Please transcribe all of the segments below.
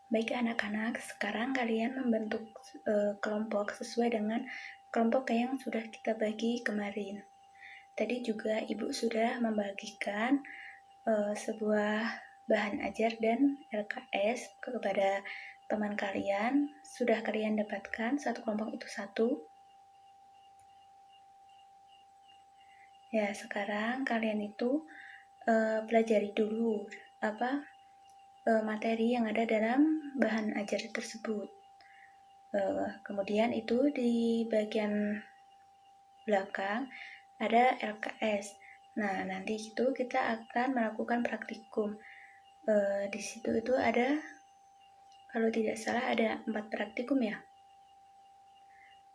Baik anak-anak, sekarang kalian membentuk kelompok sesuai dengan kelompok yang sudah kita bagi kemarin. Tadi juga Ibu sudah membagikan sebuah bahan ajar dan LKS kepada teman kalian. Sudah kalian dapatkan satu kelompok itu satu? Ya, sekarang kalian itu pelajari dulu materi yang ada dalam bahan ajar tersebut. Kemudian itu di bagian belakang ada LKS. Nah, nanti itu kita akan melakukan praktikum. Di situ itu ada, kalau tidak salah ada 4 praktikum ya,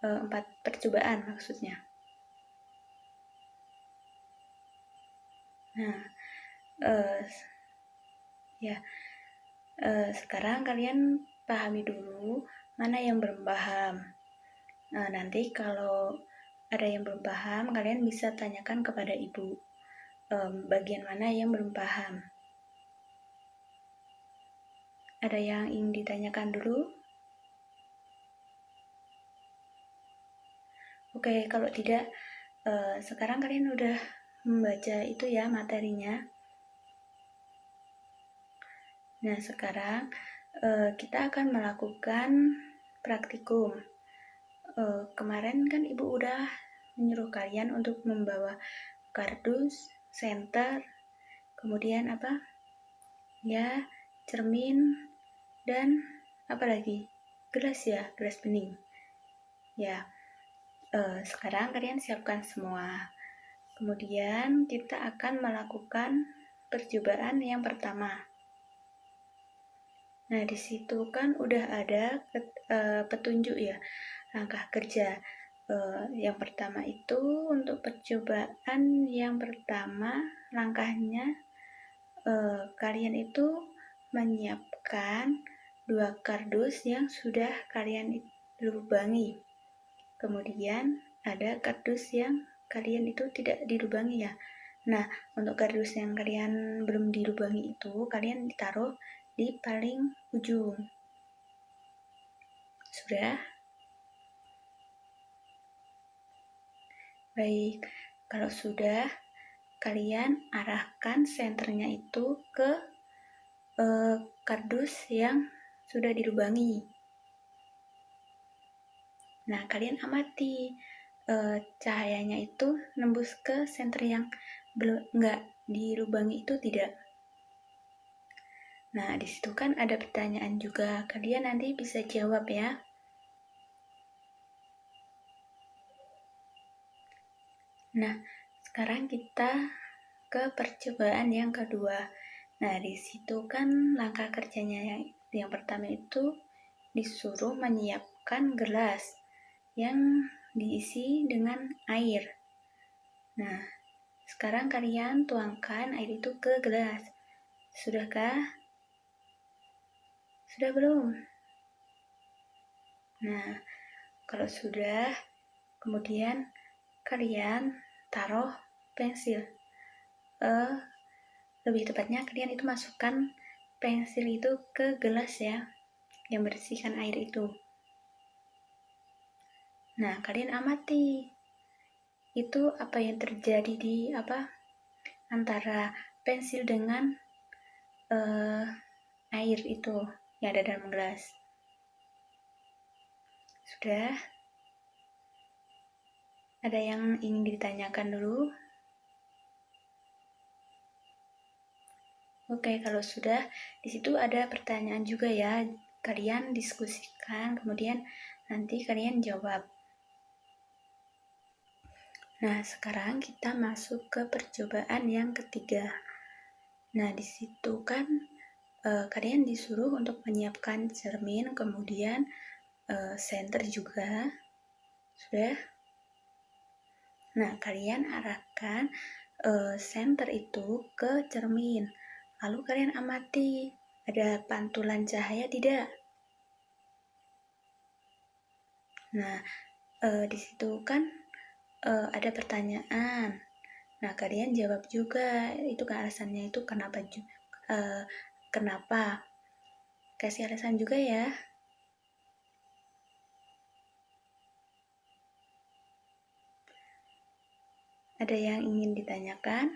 4 percobaan maksudnya. Nah, sekarang kalian pahami dulu mana yang belum paham. Nah, nanti kalau ada yang belum paham, kalian bisa tanyakan kepada ibu bagian mana yang belum paham. Ada yang ingin ditanyakan dulu? Oke, kalau tidak, sekarang kalian udah membaca itu ya materinya. Nah, sekarang kita akan melakukan praktikum. Kemarin kan Ibu udah menyuruh kalian untuk membawa kardus, senter, kemudian apa? Ya, cermin, dan apa lagi? Gelas ya, gelas bening. Ya, sekarang kalian siapkan semua. Kemudian kita akan melakukan percobaan yang pertama. Nah, di situ kan udah ada petunjuk ya, langkah kerja. Yang pertama itu untuk percobaan yang pertama, langkahnya kalian itu menyiapkan 2 kardus yang sudah kalian lubangi. Kemudian ada kardus yang kalian itu tidak dilubangi ya. Nah, untuk kardus yang kalian belum dilubangi itu, kalian ditaruh di paling ujung. Sudah? Baik, kalau sudah, kalian arahkan senternya itu ke kardus yang sudah dilubangi. Nah, kalian amati cahayanya itu nembus ke senter yang belum nggak dilubangi itu tidak. Nah, di situ kan ada pertanyaan juga. Kalian nanti bisa jawab ya. Nah, sekarang kita ke percobaan yang kedua. Nah, di situ kan langkah kerjanya yang pertama itu disuruh menyiapkan gelas yang diisi dengan air. Nah, sekarang kalian tuangkan air itu ke gelas. Sudahkah? Sudah belum? Nah, kalau sudah, kemudian kalian taruh pensil. Lebih tepatnya kalian itu masukkan pensil itu ke gelas ya, yang bersihkan air itu. Nah, kalian amati itu apa yang terjadi di antara pensil dengan air itu yang ada dalam gelas. Sudah? Ada yang ingin ditanyakan dulu? Oke, kalau sudah, di situ ada pertanyaan juga ya. Kalian diskusikan, kemudian nanti kalian jawab. Nah, sekarang kita masuk ke percobaan yang ketiga. Nah, di situ kan kalian disuruh untuk menyiapkan cermin, kemudian senter juga. Sudah? Nah, kalian arahkan senter itu ke cermin. Lalu kalian amati, ada pantulan cahaya tidak? Nah, di situ kan ada pertanyaan. Nah, kalian jawab juga, itu kan alasannya itu kenapa. kasih alasan juga ya. Ada yang ingin ditanyakan?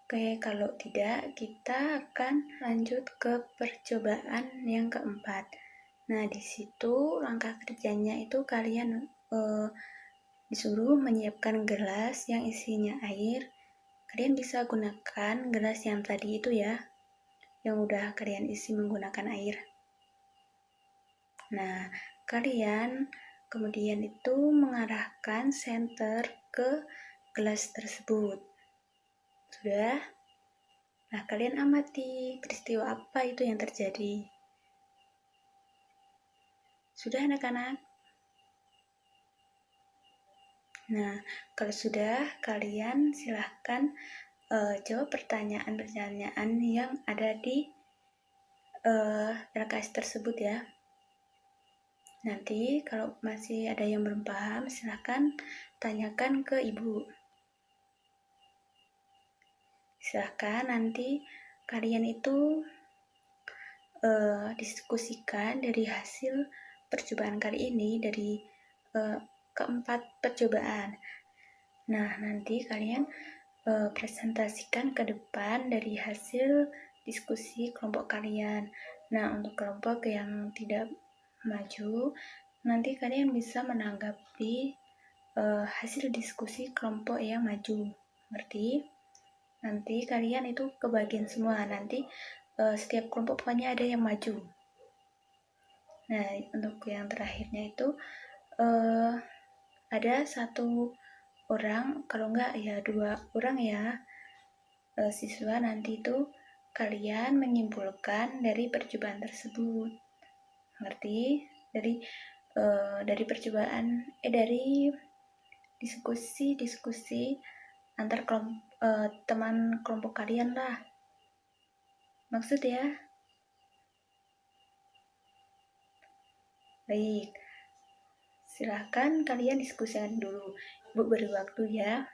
Oke, kalau tidak, kita akan lanjut ke percobaan yang keempat. Nah, di situ langkah kerjanya itu kalian disuruh menyiapkan gelas yang isinya air. Kalian bisa gunakan gelas yang tadi itu ya, yang udah kalian isi menggunakan air. Nah, kalian kemudian itu mengarahkan senter ke gelas tersebut. Sudah? Nah, kalian amati peristiwa apa itu yang terjadi. Sudah anak-anak? Nah, kalau sudah, kalian silahkan jawab pertanyaan-pertanyaan yang ada di LKS tersebut ya. Nanti kalau masih ada yang belum paham, silahkan tanyakan ke ibu. Silahkan nanti kalian itu diskusikan dari hasil percobaan kali ini, dari keempat percobaan. Nah, nanti kalian presentasikan ke depan dari hasil diskusi kelompok kalian. Nah, untuk kelompok yang tidak maju, nanti kalian bisa menanggapi hasil diskusi kelompok yang maju. Ngerti? Nanti kalian itu kebagian semua. Nanti setiap kelompok pokoknya ada yang maju. Nah, untuk yang terakhirnya itu ada satu orang, kalau enggak ya 2 orang ya, siswa nanti itu kalian menyimpulkan dari percobaan tersebut. Ngerti? Dari percobaan dari diskusi antar teman kelompok kalian lah. Maksud ya? Baik. Silahkan kalian diskusikan dulu. Ibu beri waktu ya.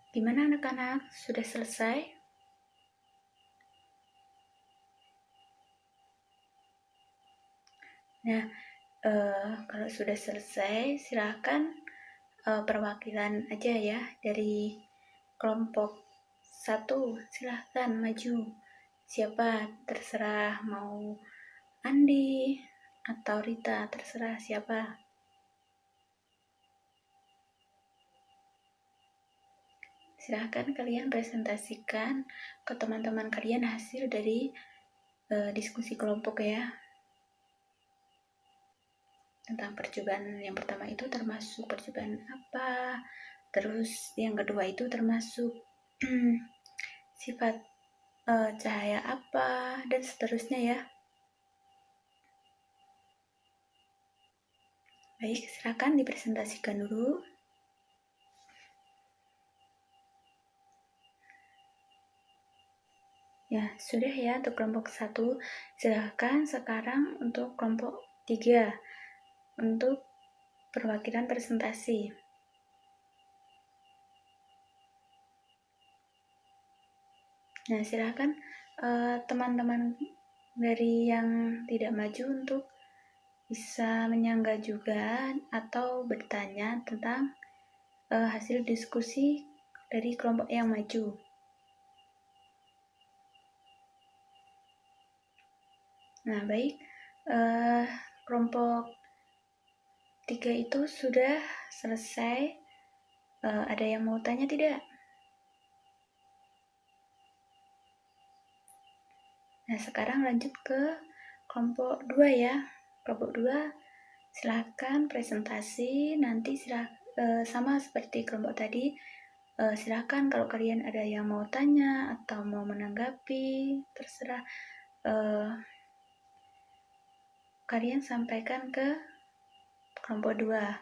Gimana anak-anak? Sudah selesai? Nah, kalau sudah selesai, silahkan perwakilan aja ya dari kelompok 1. Silahkan maju. Siapa? Terserah, mau Andi atau Rita, terserah siapa. Silahkan kalian presentasikan ke teman-teman kalian hasil dari diskusi kelompok ya. Tentang percobaan yang pertama itu termasuk percobaan apa, terus yang kedua itu termasuk sifat cahaya apa, dan seterusnya ya. Baik, silakan dipresentasikan dulu. Ya, sudah ya untuk kelompok 1. Silahkan sekarang untuk kelompok 3 untuk perwakilan presentasi. Nah, silahkan teman-teman dari yang tidak maju untuk bisa menyangga juga atau bertanya tentang hasil diskusi dari kelompok yang maju. Nah, baik. Kelompok 3 itu sudah selesai. Ada yang mau tanya tidak? Nah, sekarang lanjut ke kelompok 2 ya. Kelompok 2, silakan presentasi. Nanti sama seperti kelompok tadi, silakan kalau kalian ada yang mau tanya atau mau menanggapi, terserah kalian sampaikan ke kelompok 2.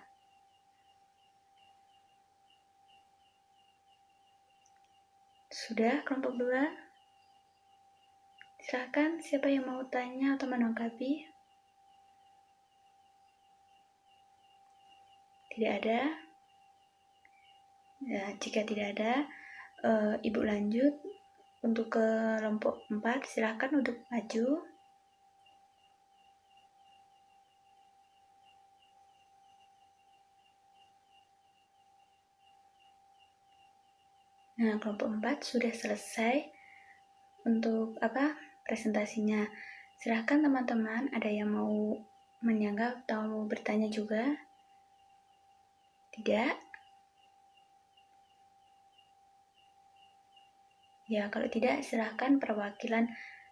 Sudah kelompok 2? Silakan siapa yang mau tanya atau menanggapi? Tidak ada? Ya, jika tidak ada, Ibu lanjut untuk kelompok 4, silahkan untuk maju. Nah, kelompok 4 sudah selesai untuk presentasinya. Silahkan teman-teman, ada yang mau menyanggah atau bertanya juga? Tidak? Ya, kalau tidak, silahkan perwakilan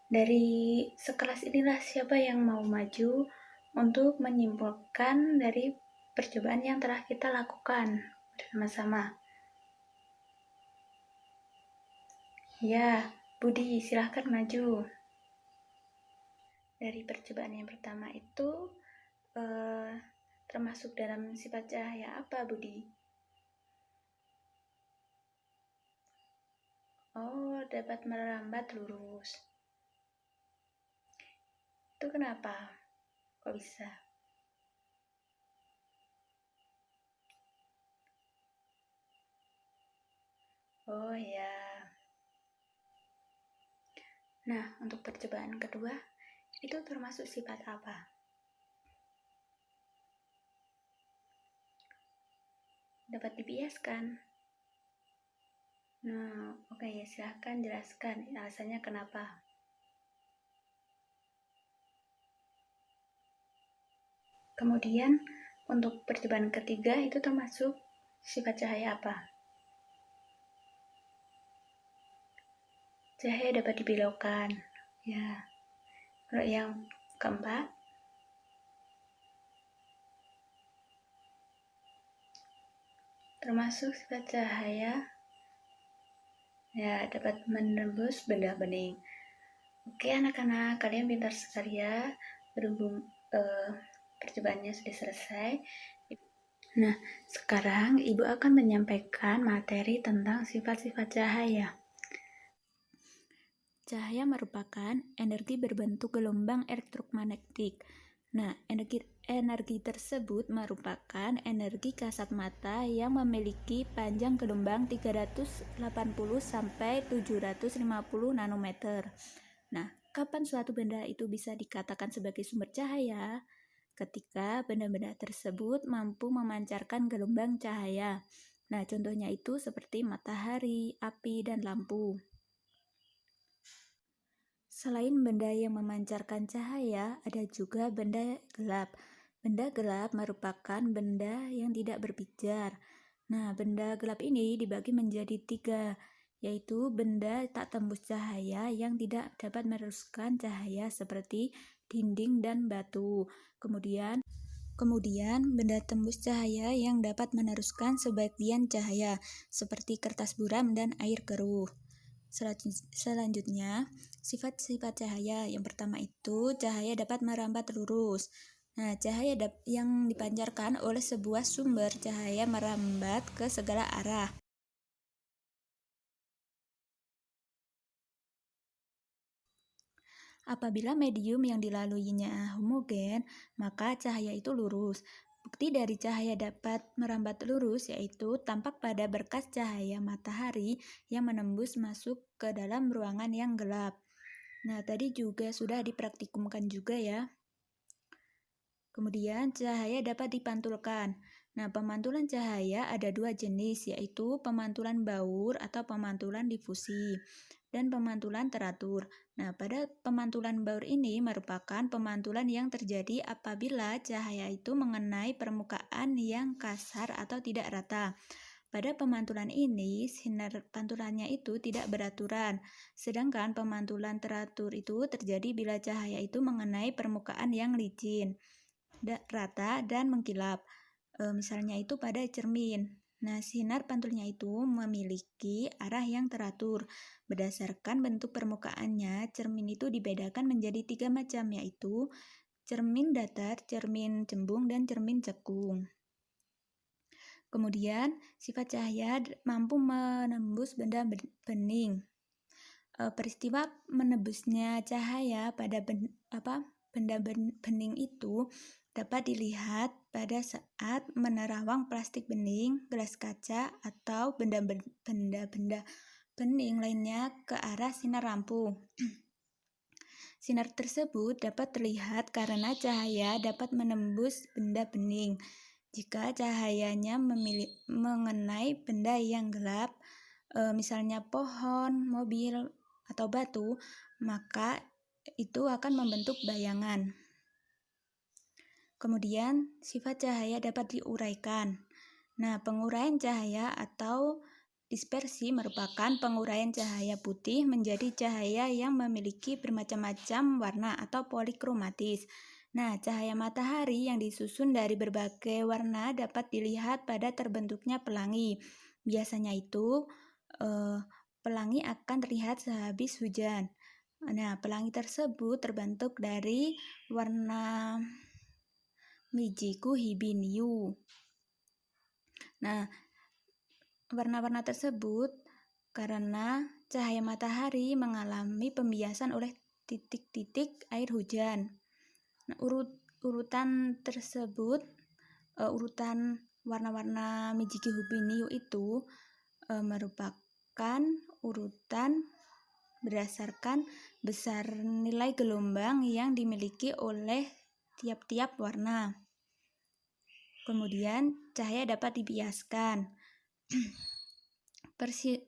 dari sekelas inilah siapa yang mau maju untuk menyimpulkan dari percobaan yang telah kita lakukan bersama-sama. Ya, Budi, silahkan maju. Dari percobaan yang pertama itu termasuk dalam sifat cahaya apa, Budi? Oh, dapat merambat lurus. Itu kenapa? Kok bisa? Oh ya. Nah, untuk percobaan kedua, itu termasuk sifat apa? Dapat dibiaskan. Nah, oke ya, silahkan jelaskan alasannya kenapa. Kemudian, untuk percobaan ketiga itu termasuk sifat cahaya apa? Cahaya dapat dibelokkan. Ya. Kalau yang keempat, termasuk sifat cahaya ya dapat menembus benda bening. Oke anak-anak, kalian pintar sekali ya. Berhubung percobaannya sudah selesai. Nah, sekarang Ibu akan menyampaikan materi tentang sifat-sifat cahaya. Cahaya merupakan energi berbentuk gelombang elektromagnetik. Nah, energi tersebut merupakan energi kasat mata yang memiliki panjang gelombang 380 sampai 750 nanometer. Nah, kapan suatu benda itu bisa dikatakan sebagai sumber cahaya? Ketika benda-benda tersebut mampu memancarkan gelombang cahaya. Nah, contohnya itu seperti matahari, api, dan lampu. Selain benda yang memancarkan cahaya, ada juga benda gelap. Benda gelap merupakan benda yang tidak berpijar. Nah, benda gelap ini dibagi menjadi 3, yaitu benda tak tembus cahaya yang tidak dapat meneruskan cahaya seperti dinding dan batu. Kemudian benda tembus cahaya yang dapat meneruskan sebagian cahaya seperti kertas buram dan air keruh. Selanjutnya, sifat-sifat cahaya. Yang pertama itu cahaya dapat merambat lurus. Nah, cahaya yang dipancarkan oleh sebuah sumber cahaya merambat ke segala arah. Apabila medium yang dilaluinya homogen, maka cahaya itu lurus. Bukti dari cahaya dapat merambat lurus yaitu tampak pada berkas cahaya matahari yang menembus masuk ke dalam ruangan yang gelap. Nah, tadi juga sudah dipraktikumkan juga ya. Kemudian, cahaya dapat dipantulkan. Nah, pemantulan cahaya ada 2 jenis, yaitu pemantulan baur atau pemantulan difusi dan pemantulan teratur. Nah, pada pemantulan baur ini merupakan pemantulan yang terjadi apabila cahaya itu mengenai permukaan yang kasar atau tidak rata. Pada pemantulan ini, sinar pantulannya itu tidak beraturan, sedangkan pemantulan teratur itu terjadi bila cahaya itu mengenai permukaan yang licin, rata, dan mengkilap. Misalnya itu pada cermin. Nah, sinar pantulnya itu memiliki arah yang teratur. Berdasarkan bentuk permukaannya, cermin itu dibedakan menjadi 3 macam, yaitu cermin datar, cermin cembung, dan cermin cekung. Kemudian, sifat cahaya mampu menembus benda bening. Peristiwa menembusnya cahaya pada benda bening itu dapat dilihat pada saat menerawang plastik bening, gelas kaca, atau benda-benda bening lainnya ke arah sinar lampu. Sinar tersebut dapat terlihat karena cahaya dapat menembus benda bening. Jika cahayanya mengenai benda yang gelap, misalnya pohon, mobil, atau batu, maka itu akan membentuk bayangan. Kemudian, sifat cahaya dapat diuraikan. Nah, penguraian cahaya atau dispersi merupakan penguraian cahaya putih menjadi cahaya yang memiliki bermacam-macam warna atau polikromatis. Nah, cahaya matahari yang disusun dari berbagai warna dapat dilihat pada terbentuknya pelangi. Biasanya itu, pelangi akan terlihat sehabis hujan. Nah, pelangi tersebut terbentuk dari warna Mijiku Hibiniu. Nah, warna-warna tersebut karena cahaya matahari mengalami pembiasan oleh titik-titik air hujan. Nah, urutan tersebut, urutan warna-warna Mijiki Hibiniu itu merupakan urutan berdasarkan besar nilai gelombang yang dimiliki oleh tiap-tiap warna. Kemudian cahaya dapat dibiaskan.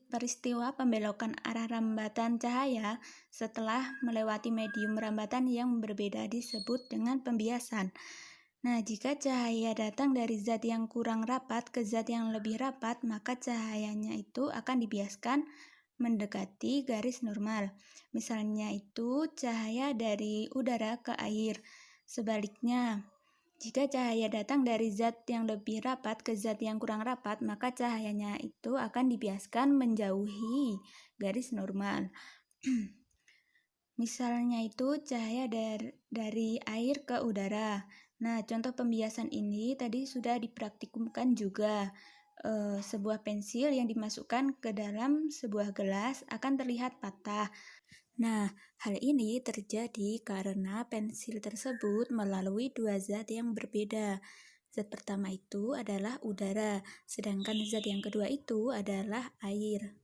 Peristiwa pembelokan arah rambatan cahaya setelah melewati medium rambatan yang berbeda disebut dengan pembiasan. Nah, jika cahaya datang dari zat yang kurang rapat ke zat yang lebih rapat, maka cahayanya itu akan dibiaskan mendekati garis normal. Misalnya itu cahaya dari udara ke air. Sebaliknya, jika cahaya datang dari zat yang lebih rapat ke zat yang kurang rapat, maka cahayanya itu akan dibiaskan menjauhi garis normal. Misalnya itu cahaya dari air ke udara. Nah, contoh pembiasan ini tadi sudah dipraktikumkan juga. Sebuah pensil yang dimasukkan ke dalam sebuah gelas akan terlihat patah. Nah, hal ini terjadi karena pensil tersebut melalui dua zat yang berbeda. Zat pertama itu adalah udara, sedangkan zat yang kedua itu adalah air.